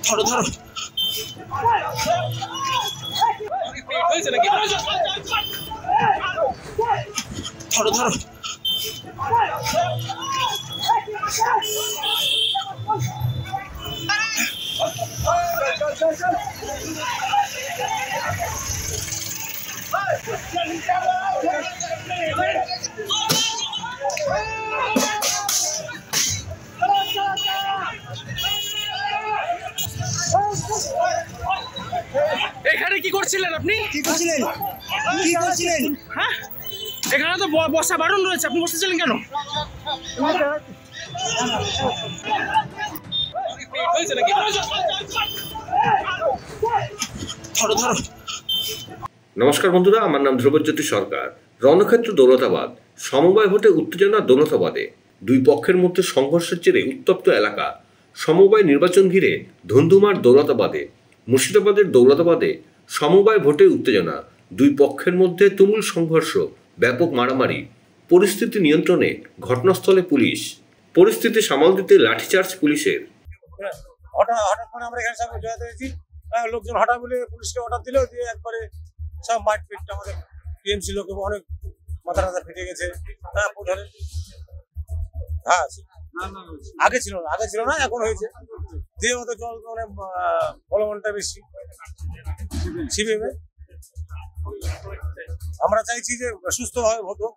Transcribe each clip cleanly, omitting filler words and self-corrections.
ধরো ধরো ধরো ধরো এখানে কি করছিলেন আপনি? কি করছিলেন? হ্যাঁ, এখানে তো বসা বারণ রয়েছে, আপনি বসেছিলেন কেন? ধরো ধরো। নমস্কার বন্ধুরা, আমার নাম ধ্রুবজ্যোতি সরকার। রণক্ষেত্র দৌলতাবাদ, সমবায় ভোটে উত্তেজনা দৌলতাবাদে। দুই পক্ষের মধ্যে সংঘর্ষের জেরে উত্তপ্ত এলাকা। সমবায় নির্বাচন ঘিরে ধুন্ধুমার দৌলতাবাদে। মুর্শিদাবাদের দৌলতাবাদে সমবায় ভোটে উত্তেজনা, দুই পক্ষের মধ্যে তুমুল সংঘর্ষ, ব্যাপক মারামারি। পরিস্থিতি নিয়ন্ত্রণে ঘটনাস্থলে পুলিশ। পরিস্থিতি সামাল দিতে লাঠিচার্জ পুলিশের। হঠাৎ করে আমরা এখানে সব জড়াতে হয়েছি, লোকজন হঠাৎ বলে পুলিশকে অর্ডার দিল, দিয়ে একবারে সব মারপিট। আমাদের টিএমসি লোক অনেক মাথা টাথা ফেটে গেছে। হ্যাঁ, প্রধানের হ্যাঁ আগে ছিল না, এখন হয়েছে। দিয়ে মতো জল মানে ফলনটা বেশি সিপিএমে। আমরা চাইছি যে সুস্থভাবে ভোট হোক,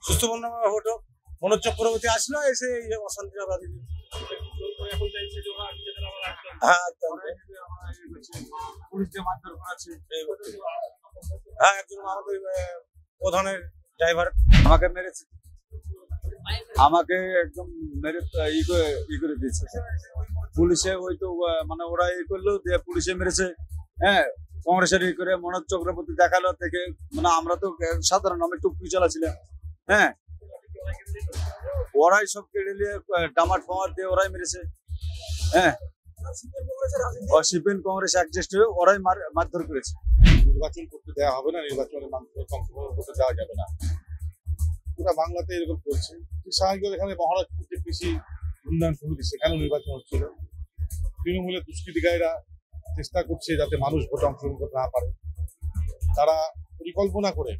সুস্থভাবে ভোট হোক। মনোজ চক্রবর্তী আসলো, এসে অশান্তিটা বাধে। হ্যাঁ, একজন আমাদের প্রধানের ড্রাইভার আমাকে মেরেছে, আমাকে একদম মেরে ই করে দিয়েছে পুলিশে। ওই তো মানে ওরা ই করলো, দিয়ে পুলিশে মেরেছে। হ্যাঁ, কংগ্রেসের ই করে মনোজ চক্রবর্তী দেখালো থেকে, মানে আমরা তো সাধারণ, আমি টুকটুকি চালাছিলাম। হ্যাঁ, ওরাই সব কেড়ে নিয়ে ডামার ফামার দিয়ে ওরাই মেরেছে। হ্যাঁ, সিপিএম কংগ্রেস অ্যাডজাস্ট হয়ে ওরাই মারধর করেছে। নির্বাচন করতে দেওয়া হবে না, নির্বাচনে মানুষের অংশগ্রহণ করতে দেওয়া যাবে না, পুরো বাংলাতে এরকম করছে। স্বাভাবিকভাবে এখানে মহারাষ্ট্র কৃষি উন্নয়ন সমিতি, সেখানেও নির্বাচন হচ্ছিল। তৃণমূলের দুষ্কৃতিকারীরা চেষ্টা করছে যাতে মানুষ ভোটে অংশগ্রহণ করতে না পারে। তারা পরিকল্পনা করে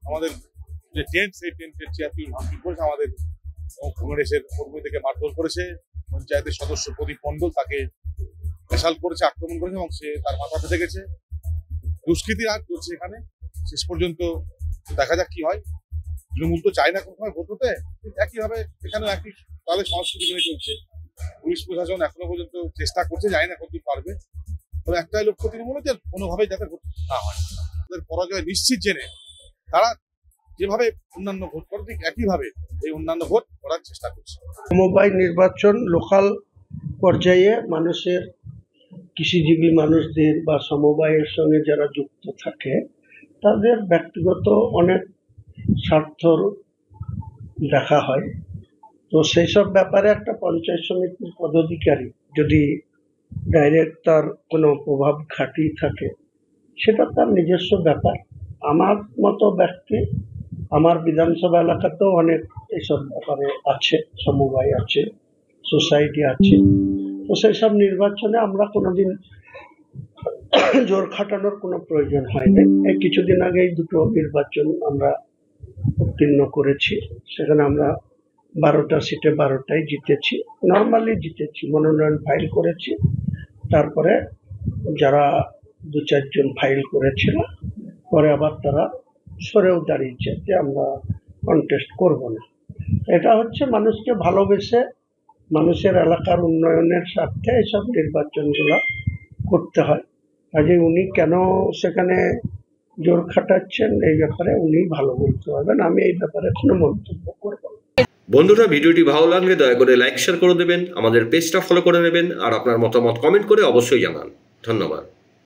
আমাদের যে টেন্ট, সেই টেন্টের চেয়ারটি ভাঙচুর করেছে, আমাদের কংগ্রেসের কর্মী থেকে মারধর করেছে। পঞ্চায়েতের সদস্য প্রদীপ মণ্ডল তাকে অ্যাসাল্ট করেছে, আক্রমণ করেছে, এবং সে তার মাথা ফেটে গেছে। দুষ্কৃতি রাজ চলছে এখানে, শেষ পর্যন্ত দেখা যাক কি হয়। তৃণমূল তো চায় না কোনো সময় ভোট হতে, একইভাবে এখানেও একই তাহলে সংস্কৃতি মেনে চলছে। পুলিশ প্রশাসন এখনো পর্যন্ত চেষ্টা করছে, জানি না কতদূর পারবে। তবে একটাই লক্ষ্য তৃণমূলের, যে কোনোভাবেই যাতে ভোট না হয়। তাদের পরাজয় নিশ্চিত জেনে তারা যেভাবে অন্যান্য ভোট করে, ঠিক একইভাবে এই অন্যান্য ভোট করার চেষ্টা করছে। সমবায় নির্বাচন লোকাল পর্যায়ে মানুষের, কৃষিজীবী মানুষদের বা সমবায়ের সঙ্গে যারা যুক্ত থাকে, তাদের ব্যক্তিগত অনেক স্বার্থ দেখা হয়। তো সেই সব ব্যাপারে একটা পঞ্চায়েত সমিতির পদাধিকারী যদি ডাইরেক্ট তার কোনো প্রভাব খাটিয়ে থাকে, সেটা তার নিজস্ব ব্যাপার। আমার মতো ব্যক্তি, আমার বিধানসভা এলাকাতেও অনেক এইসব ব্যাপারে আছে, সমবায় আছে, সোসাইটি আছে। তো সেই সব নির্বাচনে আমরা কোনোদিন জোর খাটানোর কোনো প্রয়োজন হয়নি। এই কিছুদিন আগে দুটো নির্বাচন আমরা উত্তীর্ণ করেছি, সেখানে আমরা 12টা সিটে 12টাই জিতেছি, নর্মালি জিতেছি। মনোনয়ন ফাইল করেছি, তারপরে যারা 2-4 জন ফাইল করেছিল, পরে আবার তারা সরেও দাঁড়িয়েছে যে আমরা কন্টেস্ট করব না। এটা হচ্ছে মানুষকে ভালোবেসে, মানুষের এলাকার উন্নয়নের স্বার্থে এইসব নির্বাচনগুলো করতে হয়। কাজে উনি কেন সেখানে জোর খাটাচ্ছেন, এই ব্যাপারে উনি ভালো বলতে পারবেন, আমি এই ব্যাপারে কোনো মন্তব্য করব না। বন্ধুরা, ভিডিওটি ভালো লাগলে দয়া করে লাইক শেয়ার করে দেবেন, আমাদের পেজটা ফলো করে নেবেন, আর আপনার মতামত কমেন্ট করে অবশ্যই জানান। ধন্যবাদ।